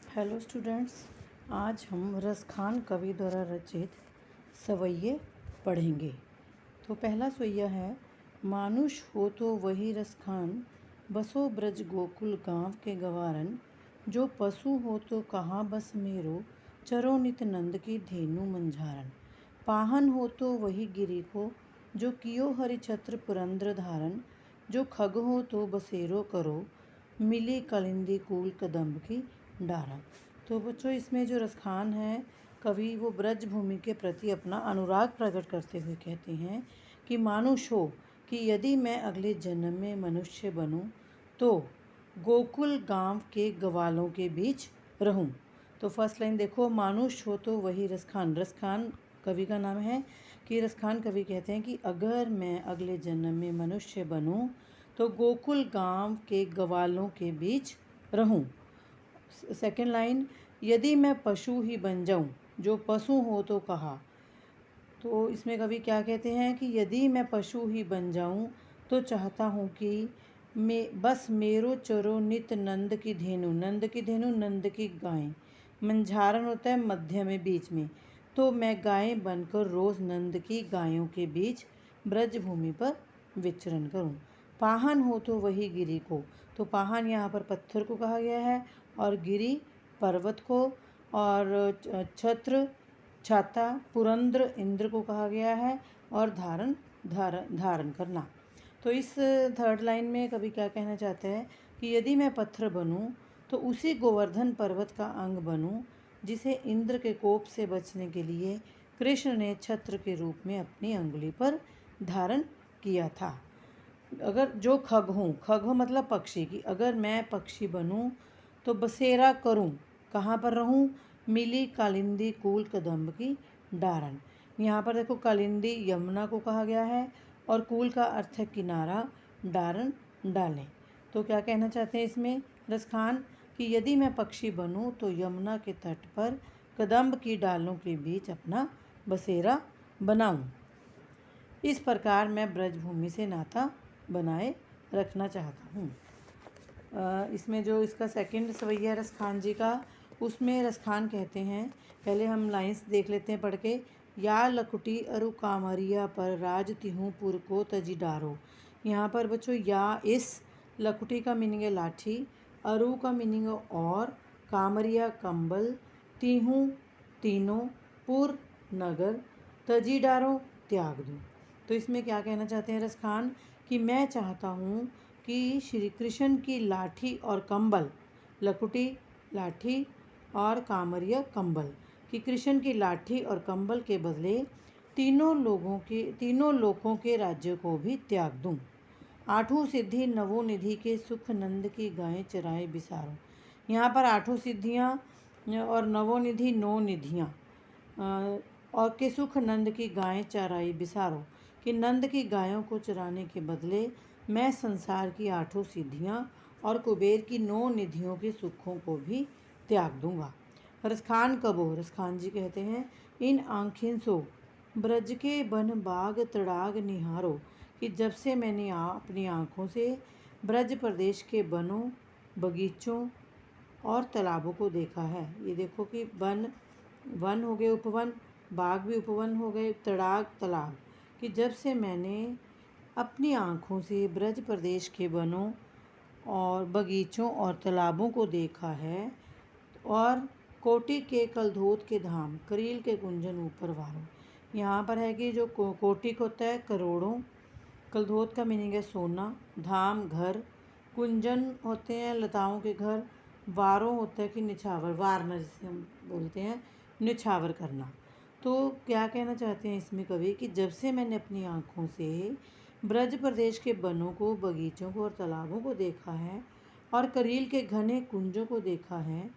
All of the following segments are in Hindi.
हेलो स्टूडेंट्स, आज हम रसखान कवि द्वारा रचित सवैये पढ़ेंगे। तो पहला सवैया है, मानुष हो तो वही रसखान, बसो ब्रज गोकुल गाँव के गवारन, जो पशु हो तो कहाँ बस मेरो, चरो नित नंद की धेनु मंझारन। पाहन हो तो वही गिरी को, जो कियो हरि छत्र पुरंद्र धारन, जो खग हो तो बसेरो करो, मिली कलिंदी कूल कदम्ब की डारन। तो बच्चों, इसमें जो रसखान है, कवि वो ब्रज भूमि के प्रति अपना अनुराग प्रकट करते हुए कहते हैं कि मानुष हो कि यदि मैं अगले जन्म में मनुष्य बनूं तो गोकुल गांव के ग्वालों के बीच रहूं। तो फर्स्ट लाइन देखो, मानुष हो तो वही रसखान। रसखान कवि का नाम है कि रसखान कवि कहते हैं कि अगर मैं अगले जन्म में मनुष्य बनूं तो गोकुल गांव के ग्वालों के बीच रहूं। सेकेंड लाइन, यदि मैं पशु ही बन जाऊं, जो पशु हो तो कहा। तो इसमें कवि क्या कहते हैं कि यदि मैं पशु ही बन जाऊं तो चाहता हूं कि मैं बस मेरो चरो नित नंद की धेनु, नंद की धेनु नंद की गायें, मंझारन होता है मध्य में बीच में, तो मैं गायें बनकर रोज़ नंद की गायों के बीच ब्रज भूमि पर विचरण करूं। पाहन हो तो वही गिरी को। तो पाहन यहाँ पर पत्थर को कहा गया है और गिरी पर्वत को, और छत्र छाता पुरंद्र इंद्र को कहा गया है, और धारण करना। तो इस थर्ड लाइन में कवि क्या कहना चाहते हैं कि यदि मैं पत्थर बनूं तो उसी गोवर्धन पर्वत का अंग बनूं जिसे इंद्र के कोप से बचने के लिए कृष्ण ने छत्र के रूप में अपनी अंगुली पर धारण किया था। अगर जो खग हूँ, खग हो मतलब पक्षी, की अगर मैं पक्षी बनूं तो बसेरा करूं, कहाँ पर रहूं, मिली कालिंदी कूल कदम्ब की डारन। यहाँ पर देखो, कालिंदी यमुना को कहा गया है और कूल का अर्थ है किनारा, डारन डालें। तो क्या कहना चाहते हैं इसमें रसखान कि यदि मैं पक्षी बनूं तो यमुना के तट पर कदम्ब की डालों के बीच अपना बसेरा बनाऊं। इस प्रकार मैं ब्रजभूमि से नाता बनाए रखना चाहता हूँ। इसमें जो इसका सेकंड सवैया रसखान जी का, उसमें रसखान कहते हैं, पहले हम लाइंस देख लेते हैं पढ़ के। या लकुटी अरु कामरिया पर राज तिहूँ पुर को तजी डारो। यहाँ पर बच्चों, या इस लकुटी का मीनिंग है लाठी, अरु का मीनिंग है और, कामरिया कंबल, तिहूँ तीनों, पुर नगर, तजी डारो त्याग दूँ। तो इसमें क्या कहना चाहते हैं रसखान कि मैं चाहता हूँ कि श्री कृष्ण की लाठी और कंबल, लकुटी लाठी और कामरिया कंबल, कि कृष्ण की लाठी और कंबल के बदले तीनों लोकों के राज्य को भी त्याग दूं। आठों सिद्धि नवो निधि के सुख नंद की गायें चराए बिसारो। यहाँ पर आठों सिद्धियाँ और नवोनिधि नौ निधियाँ और के सुख नंद की गायें चराई बिसारो, कि नंद की गायों को चराने के बदले मैं संसार की आठों सिद्धियाँ और कुबेर की 9 निधियों के सुखों को भी त्याग दूंगा। रसखान कबो, रसखान जी कहते हैं, इन आँखें सो ब्रज के बन बाग तड़ाग निहारो, कि जब से मैंने अपनी आँखों से ब्रज प्रदेश के बनों, बगीचों और तालाबों को देखा है। ये देखो कि वन हो गए उपवन, बाग भी उपवन हो गए, तड़ाग तालाब, कि जब से मैंने अपनी आँखों से ब्रज प्रदेश के वनों और बगीचों और तालाबों को देखा है, और कोटि के कलधोत के धाम, करील के कुंजन ऊपर वारों। यहाँ पर है कि जो कोटिक होता है करोड़ों, कलधोत का मीनिंग है सोना, धाम घर, कुंजन होते हैं लताओं के घर, वारों होता है कि निछावर, वारना जिसे हम बोलते हैं, निछावर करना। तो क्या कहना चाहते हैं इसमें कवि कि जब से मैंने अपनी आँखों से ब्रज प्रदेश के वनों को, बगीचों को और तालाबों को देखा है और करील के घने कुंजों को देखा है,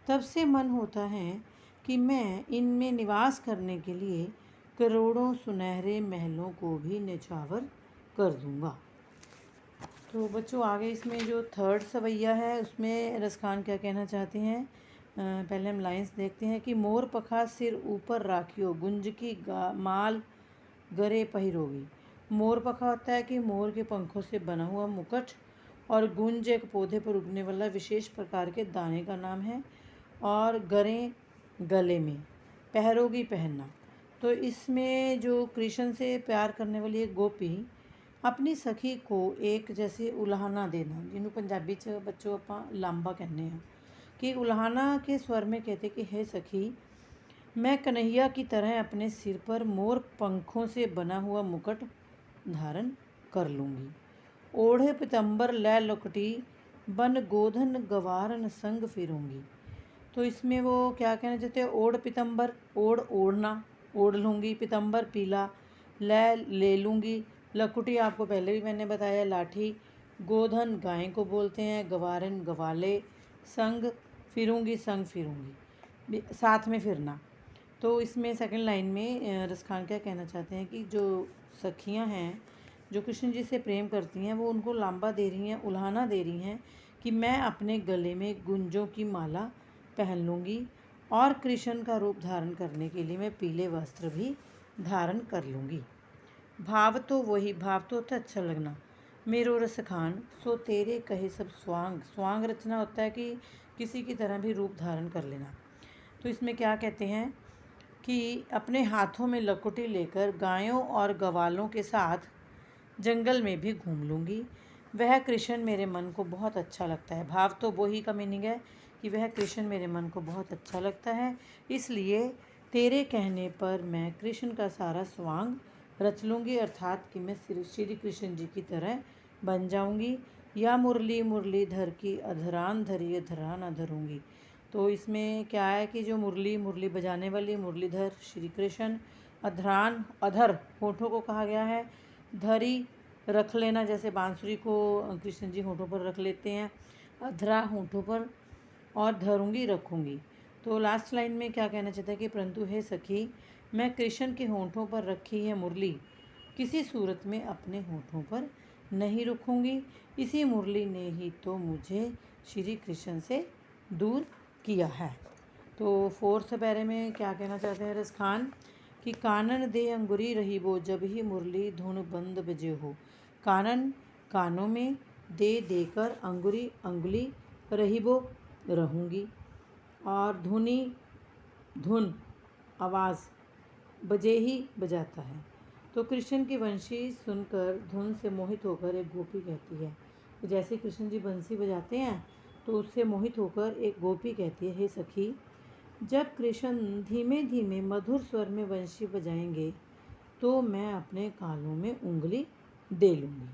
तब से मन होता है कि मैं इनमें निवास करने के लिए करोड़ों सुनहरे महलों को भी निछावर कर दूंगा। तो बच्चों, आगे इसमें जो थर्ड सवैया है उसमें रसखान क्या कहना चाहते हैं, पहले हम लाइंस देखते हैं कि मोर पखा सिर ऊपर राखियो, गुंज की माल गरे पहिरोगी। मोर पखा होता है कि मोर के पंखों से बना हुआ मुकुट, और गुंज एक पौधे पर उगने वाला विशेष प्रकार के दाने का नाम है, और गरें गले में पहरोगी पहनना। तो इसमें जो कृष्ण से प्यार करने वाली एक गोपी अपनी सखी को एक जैसे उलाहना देना, जिन्हों पंजाबी च बच्चों ਆਪਾਂ ਲਾਂਬਾ ਕਹਿੰਦੇ हैं कि उलाहना के स्वर में कहते कि हे सखी, मैं कन्हैया की तरह अपने सिर पर मोर पंखों से बना हुआ मुकुट धारण कर लूँगी। ओढ़े पितंबर लै लुकटी बन गोधन गवारन संग फिरूँगी। तो इसमें वो क्या कहना चाहते हैं, ओढ़ पितंबर, ओढ़ना, ओढ़ लूँगी, पितंबर पीला, ले लूँगी, लकुटी आपको पहले भी मैंने बताया लाठी, गोधन गाय को बोलते हैं, गवारन गवाले, संग फिरूँगी, संग फिरूँगी, साथ में फिरना। तो इसमें सेकंड लाइन में रसखान क्या कहना चाहते हैं कि जो सखियां हैं जो कृष्ण जी से प्रेम करती हैं, वो उनको लांबा दे रही हैं, उल्हाना दे रही हैं कि मैं अपने गले में गुंजों की माला पहन लूँगी और कृष्ण का रूप धारण करने के लिए मैं पीले वस्त्र भी धारण कर लूँगी। भाव तो वही, भाव तो होता है अच्छा लगना। मेरो रसखान सो तेरे कहे सब स्वांग, स्वांग रचना होता है कि किसी की तरह भी रूप धारण कर लेना। तो इसमें क्या कहते हैं कि अपने हाथों में लकुटी लेकर गायों और गवालों के साथ जंगल में भी घूम लूँगी। वह कृष्ण मेरे मन को बहुत अच्छा लगता है। भाव तो वही का मीनिंग है कि वह कृष्ण मेरे मन को बहुत अच्छा लगता है, इसलिए तेरे कहने पर मैं कृष्ण का सारा स्वांग रच लूँगी, अर्थात कि मैं श्री कृष्ण जी की तरह बन जाऊँगी। या मुरली मुरलीधर की अधरान धरी अधरा न धरूँगी। तो इसमें क्या है कि जो मुरली बजाने वाली मुरलीधर श्री कृष्ण, अधरान अधर होठों को कहा गया है, धरी रख लेना, जैसे बांसुरी को कृष्ण जी होठों पर रख लेते हैं, अधरा होठों पर, और धरूँगी रखूँगी। तो लास्ट लाइन में क्या कहना चाहता है कि परंतु हे सखी, मैं कृष्ण के होठों पर रखी है मुरली किसी सूरत में अपने होठों पर नहीं रखूँगी। इसी मुरली ने ही तो मुझे श्री कृष्ण से दूर किया है। तो फोर्थ पैरे में क्या कहना चाहते हैं रसखान कि कानन दे अंगुरी रही वो जब ही मुरली धुन बंद बजे हो। कानन कानों में, दे देकर, अंगुरी अंगुली, रही वो रहूँगी, और धुनी धुन आवाज़, बजे ही बजाता है। तो कृष्ण की बंशी सुनकर धुन से मोहित होकर एक गोपी कहती है, तो जैसे कृष्ण जी बंसी बजाते हैं तो उससे मोहित होकर एक गोपी कहती है, हे सखी, जब कृष्ण धीमे धीमे मधुर स्वर में बंशी बजाएंगे तो मैं अपने कानों में उंगली दे लूँगी,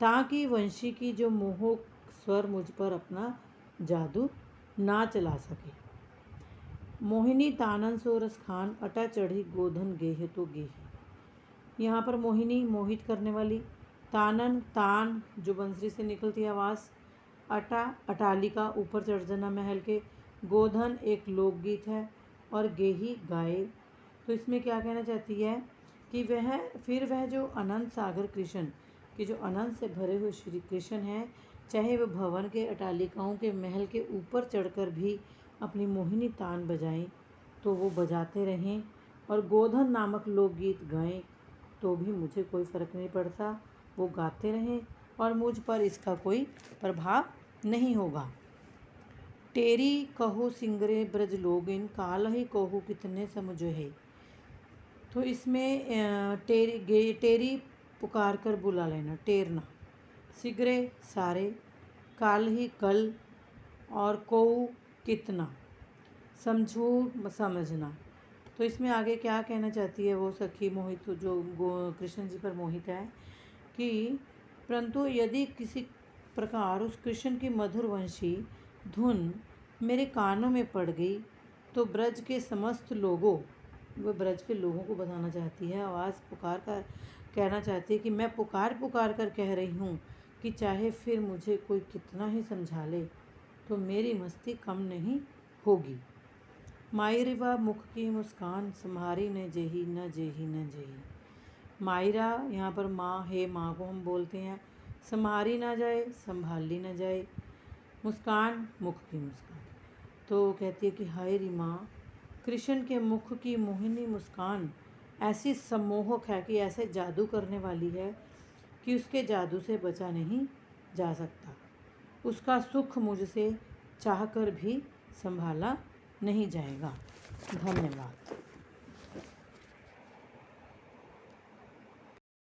ताकि वंशी की जो मोहक स्वर मुझ पर अपना जादू ना चला सके। मोहिनी तानन सो रसखान अटा चढ़ी गोधन गेह तो गेह। यहाँ पर मोहिनी मोहित करने वाली, तानन तान जो बंसरी से निकलती आवाज़, अटा अटालिका ऊपर चढ़ जाना महल के, गोधन एक लोकगीत है, और गेही गाय। तो इसमें क्या कहना चाहती है कि वह जो अनंत सागर कृष्ण कि जो अनंत से भरे हुए श्री कृष्ण हैं, चाहे वह भवन के अटालिकाओं के महल के ऊपर चढ़कर भी अपनी मोहिनी तान बजाएं तो वो बजाते रहें, और गोधन नामक लोकगीत गाएं तो भी मुझे कोई फ़र्क नहीं पड़ता, वो गाते रहें और मुझ पर इसका कोई प्रभाव नहीं होगा। टेरी कहो सिंगरे ब्रज लोगिन काल ही कहो कितने समझो है। तो इसमें टेरी पुकार कर बुला लेना, टेरना, सिगरे सारे, काल ही कल, और कोऊ कितना, समझू समझना। तो इसमें आगे क्या कहना चाहती है वो सखी मोहित जो कृष्ण जी पर मोहित है कि परंतु यदि किसी प्रकार उस कृष्ण की मधुर वंशी धुन मेरे कानों में पड़ गई तो ब्रज के समस्त लोगों, वह ब्रज के लोगों को बताना चाहती है, आवाज़ पुकार कर कहना चाहती है कि मैं पुकार पुकार कर कह रही हूँ कि चाहे फिर मुझे कोई कितना ही समझा ले तो मेरी मस्ती कम नहीं होगी। मायरिवा मुख की मुस्कान सम्हारी न जेही न जेही न जेही। मायरा यहाँ पर माँ है, माँ को हम बोलते हैं, सम्हारी ना जाए, संभाली ना जाए, मुस्कान मुख की मुस्कान। तो कहती है कि हाय री माँ, कृष्ण के मुख की मोहिनी मुस्कान ऐसी सम्मोहक है कि ऐसे जादू करने वाली है कि उसके जादू से बचा नहीं जा सकता। उसका सुख मुझसे चाहकर भी संभाला नहीं जाएगा। धन्यवाद।